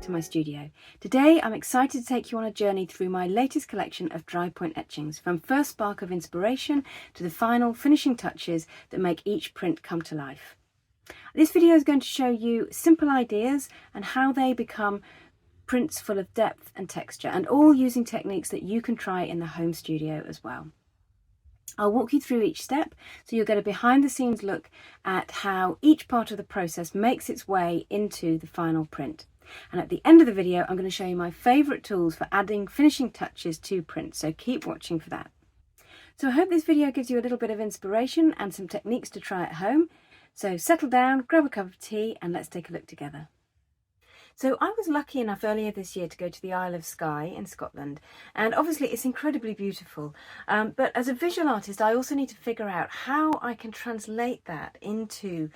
to my studio. Today I'm excited to take you on a journey through my latest collection of Drypoint etchings, from first spark of inspiration to the final finishing touches that make each print come to life. This video is going to show you simple ideas and how they become prints full of depth and texture, and all using techniques that you can try in the home studio as well. I'll walk you through each step so you'll get a behind the scenes look at how each part of the process makes its way into the final print. And at the end of the video, I'm going to show you my favourite tools for adding finishing touches to prints, so keep watching for that. So I hope this video gives you a little bit of inspiration and some techniques to try at home. So settle down, grab a cup of tea, and let's take a look together. So I was lucky enough earlier this year to go to the Isle of Skye in Scotland, and obviously it's incredibly beautiful, but as a visual artist I also need to figure out how I can translate that into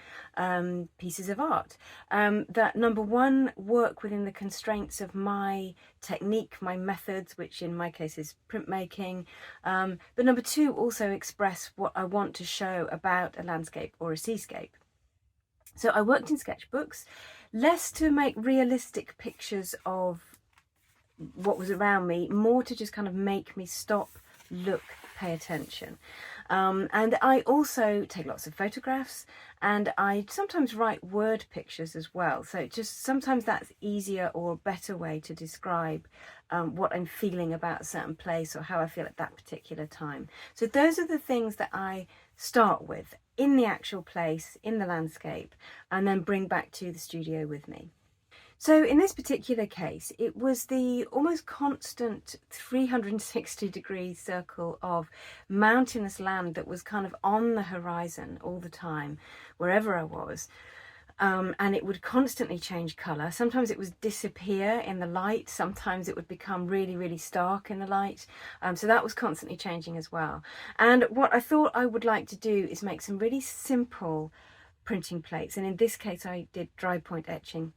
pieces of art that, number one, work within the constraints of my technique, my methods, which in my case is printmaking, but number two, also express what I want to show about a landscape or a seascape. So I worked in sketchbooks, less to make realistic pictures of what was around me, more to just kind of make me stop, look, pay attention. And I also take lots of photographs, and I sometimes write word pictures as well. So just sometimes that's easier or a better way to describe what I'm feeling about a certain place or how I feel at that particular time. So those are the things that I start with in the actual place, in the landscape, and then bring back to the studio with me. So in this particular case, it was the almost constant 360-degree circle of mountainous land that was kind of on the horizon all the time, wherever I was. And it would constantly change colour. Sometimes it would disappear in the light, sometimes it would become really, really stark in the light. So that was constantly changing as well. And what I thought I would like to do is make some really simple printing plates. And in this case, I did Drypoint etching.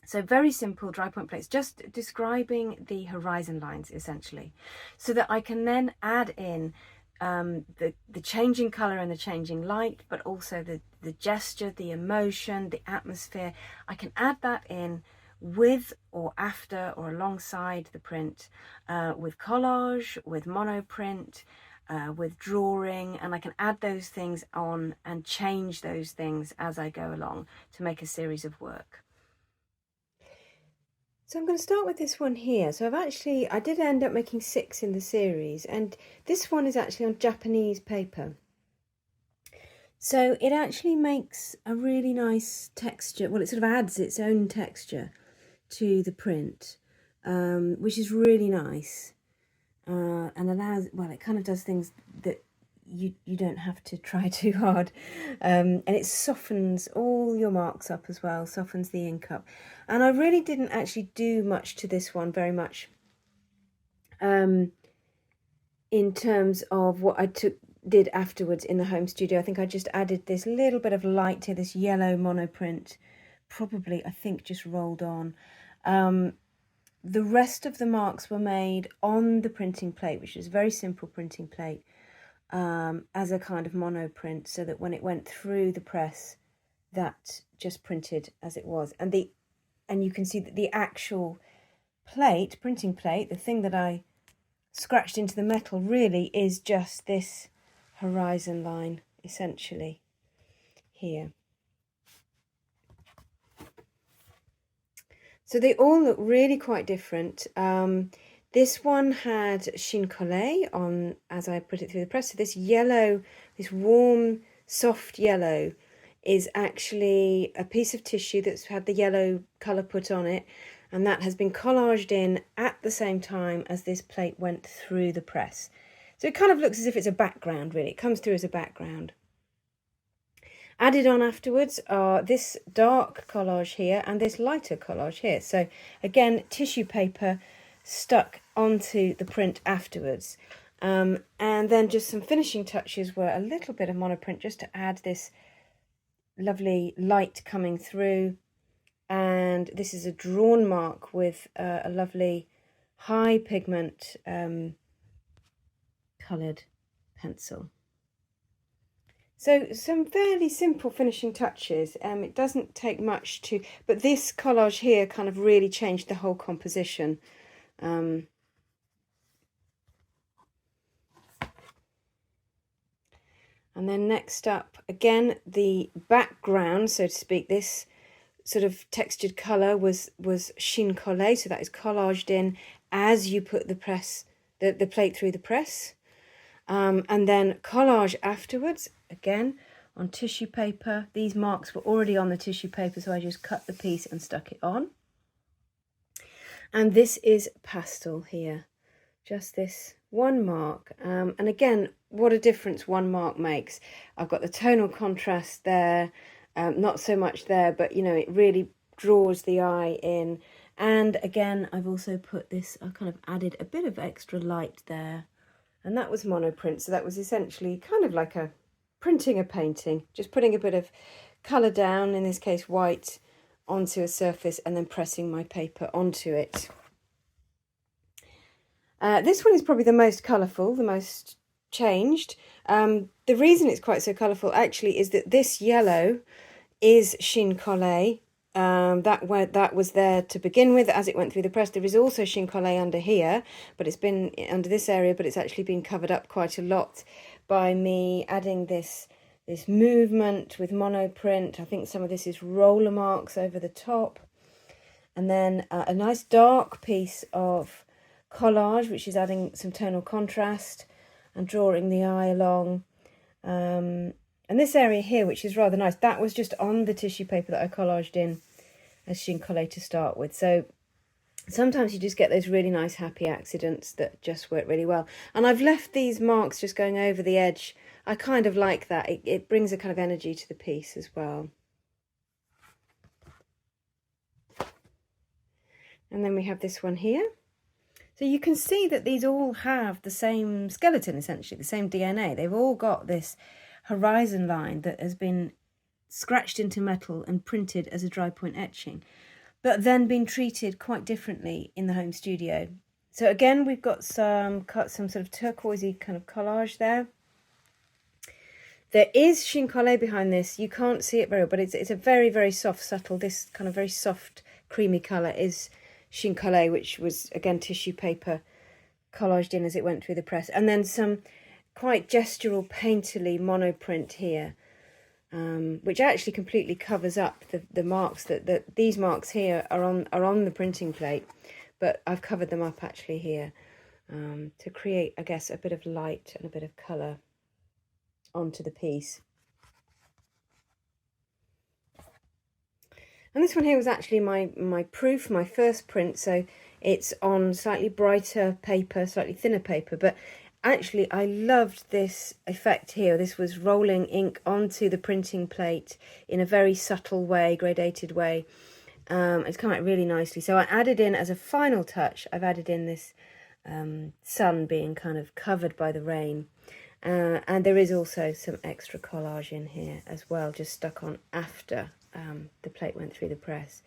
So very simple Drypoint plates, just describing the horizon lines essentially, so that I can then add in the changing colour and the changing light, but also the gesture, the emotion, the atmosphere. I can add that in with or after or alongside the print, with collage, with monoprint, with drawing, and I can add those things on and change those things as I go along to make a series of work. So I'm going to start with this one here. So I did end up making 6 in the series, and this one is actually on Japanese paper. So it actually makes a really nice texture. Well, it sort of adds its own texture to the print, which is really nice, and allows, well, it kind of does things that you don't have to try too hard, and it softens all your marks up as well, softens the ink up. And I really didn't actually do much to this one, very much, in terms of what I did afterwards in the home studio. I think I just added this little bit of light to this yellow monoprint, probably I think just rolled on. The rest of the marks were made on the printing plate, which is a very simple printing plate, as a kind of monoprint, so that when it went through the press, that just printed as it was. And you can see that the actual plate, printing plate, the thing that I scratched into the metal, really is just this horizon line essentially here. So they all look really quite different. This one had chincolé on as I put it through the press. So this yellow, this warm, soft yellow, is actually a piece of tissue that's had the yellow colour put on it, and that has been collaged in at the same time as this plate went through the press. So it kind of looks as if it's a background, really. It comes through as a background. Added on afterwards are this dark collage here and this lighter collage here. So again, tissue paper stuck onto the print afterwards. And then just some finishing touches were a little bit of monoprint just to add this lovely light coming through. And this is a drawn mark with a lovely high pigment coloured pencil. So some fairly simple finishing touches. It doesn't take much to, but this collage here kind of really changed the whole composition. And then next up, again, the background, so to speak, this sort of textured colour was chine collé, so that is collaged in as you put the plate through the press. And then collage afterwards, again, on tissue paper. These marks were already on the tissue paper, so I just cut the piece and stuck it on. And this is pastel here, just this one mark. And again, what a difference one mark makes. I've got the tonal contrast there, not so much there, but you know, it really draws the eye in. And again, I've also put this, I kind of added a bit of extra light there. And that was monoprint, so that was essentially kind of like a printing a painting, just putting a bit of colour down, in this case white, onto a surface and then pressing my paper onto it. This one is probably the most colourful, the most changed. The reason it's quite so colourful actually is that this yellow is chine collé. That was there to begin with as it went through the press. There is also chine collé under here, but it's been under this area, but it's actually been covered up quite a lot by me adding this movement with monoprint. I think some of this is roller marks over the top. And then a nice dark piece of collage, which is adding some tonal contrast and drawing the eye along. And this area here, which is rather nice, that was just on the tissue paper that I collaged in as chine collé to start with. So sometimes you just get those really nice happy accidents that just work really well. And I've left these marks just going over the edge. I kind of like that. It brings a kind of energy to the piece as well. And then we have this one here. So you can see that these all have the same skeleton, essentially, the same DNA. They've all got this horizon line that has been scratched into metal and printed as a dry point etching, but then been treated quite differently in the home studio. So again, we've got some sort of turquoisey kind of collage there. There is chine collé behind this. You can't see it very well, but it's a very, very soft, subtle, this kind of very soft, creamy colour is chine collé, which was, again, tissue paper collaged in as it went through the press. And then some quite gestural, painterly monoprint here, which actually completely covers up the marks that these marks here are on the printing plate, but I've covered them up actually here to create, I guess, a bit of light and a bit of colour onto the piece. And this one here was actually my proof, my first print, so it's on slightly brighter paper, slightly thinner paper, but actually I loved this effect here. This was rolling ink onto the printing plate in a very subtle way, gradated way. It's come out really nicely. So I added in, as a final touch, I've added in this sun being kind of covered by the rain. And there is also some extra collage in here as well, just stuck on after the plate went through the press.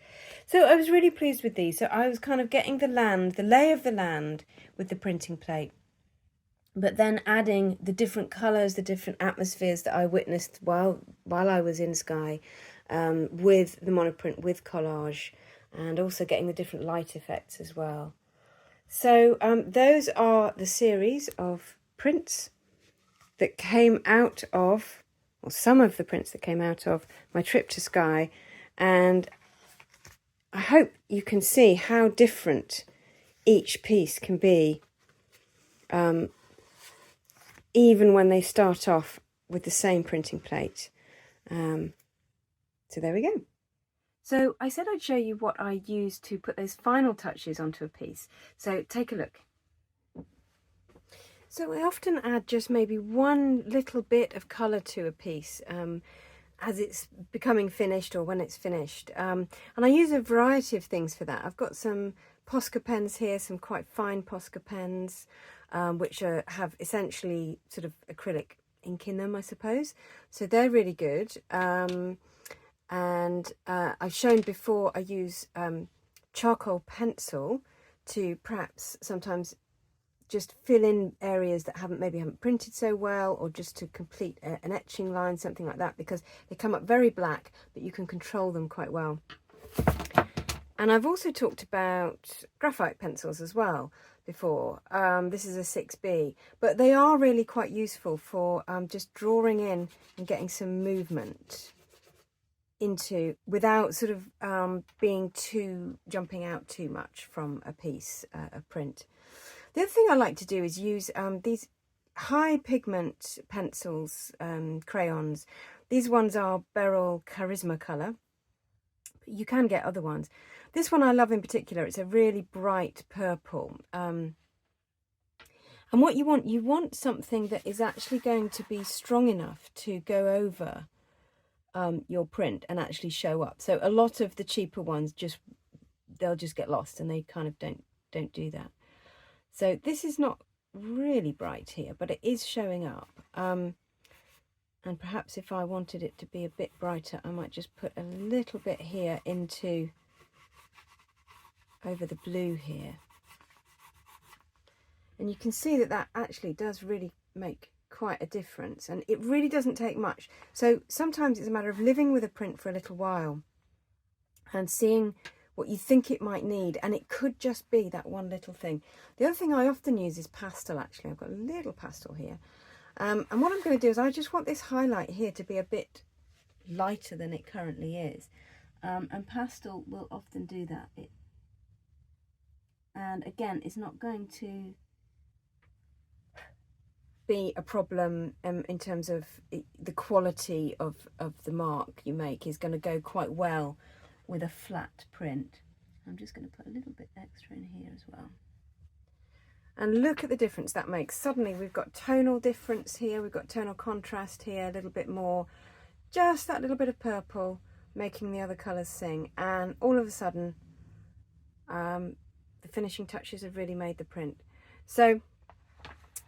So I was really pleased with these. So I was kind of getting the lay of the land with the printing plate, but then adding the different colours, the different atmospheres that I witnessed while I was in Skye, with the monoprint, with collage, and also getting the different light effects as well. So those are the series of prints that came out of, or some of the prints that came out of my trip to Skye, and I hope you can see how different each piece can be, even when they start off with the same printing plate. So there we go. So I said I'd show you what I used to put those final touches onto a piece. So take a look. So I often add just maybe one little bit of colour to a piece as it's becoming finished or when it's finished. And I use a variety of things for that. I've got some Posca pens here, some quite fine Posca pens, which have essentially sort of acrylic ink in them, I suppose. So they're really good. And I've shown before I use charcoal pencil to perhaps sometimes just fill in areas that maybe haven't printed so well, or just to complete an etching line, something like that, because they come up very black, but you can control them quite well. And I've also talked about graphite pencils as well before. This is a 6B, but they are really quite useful for just drawing in and getting some movement into, without sort of jumping out too much from a piece of print. The other thing I like to do is use these high pigment pencils, crayons. These ones are Beryl Charisma colour, but you can get other ones. This one I love in particular. It's a really bright purple. And what you want something that is actually going to be strong enough to go over your print and actually show up. So a lot of the cheaper ones they'll just get lost, and they kind of don't do that. So this is not really bright here, but it is showing up. And perhaps if I wanted it to be a bit brighter, I might just put a little bit here over the blue here. And you can see that actually does really make quite a difference, and it really doesn't take much. So sometimes it's a matter of living with a print for a little while and seeing what you think it might need, and it could just be that one little thing. The other thing I often use is pastel. Actually, I've got a little pastel here, and what I'm going to do is I just want this highlight here to be a bit lighter than it currently is, and pastel will often do that. And again, it's not going to be a problem in terms of the quality of the mark you make is going to go quite well with a flat print. I'm just going to put a little bit extra in here as well. And look at the difference that makes. Suddenly we've got tonal difference here, we've got tonal contrast here, a little bit more, just that little bit of purple making the other colours sing, and all of a sudden the finishing touches have really made the print. So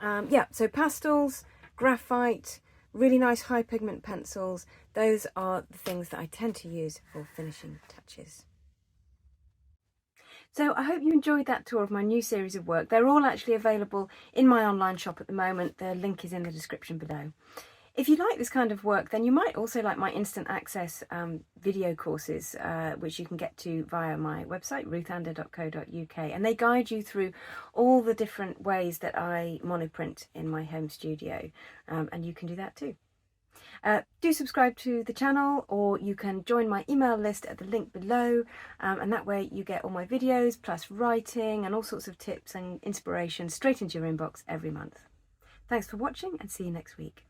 yeah, so pastels, graphite, really nice high pigment pencils, those are the things that I tend to use for finishing touches. So I hope you enjoyed that tour of my new series of work. They're all actually available in my online shop at the moment. The link is in the description below. If you like this kind of work, then you might also like my instant access video courses, which you can get to via my website, ruthander.co.uk, and they guide you through all the different ways that I monoprint in my home studio, and you can do that too. Do subscribe to the channel, or you can join my email list at the link below, and that way you get all my videos plus writing and all sorts of tips and inspiration straight into your inbox every month. Thanks for watching, and see you next week.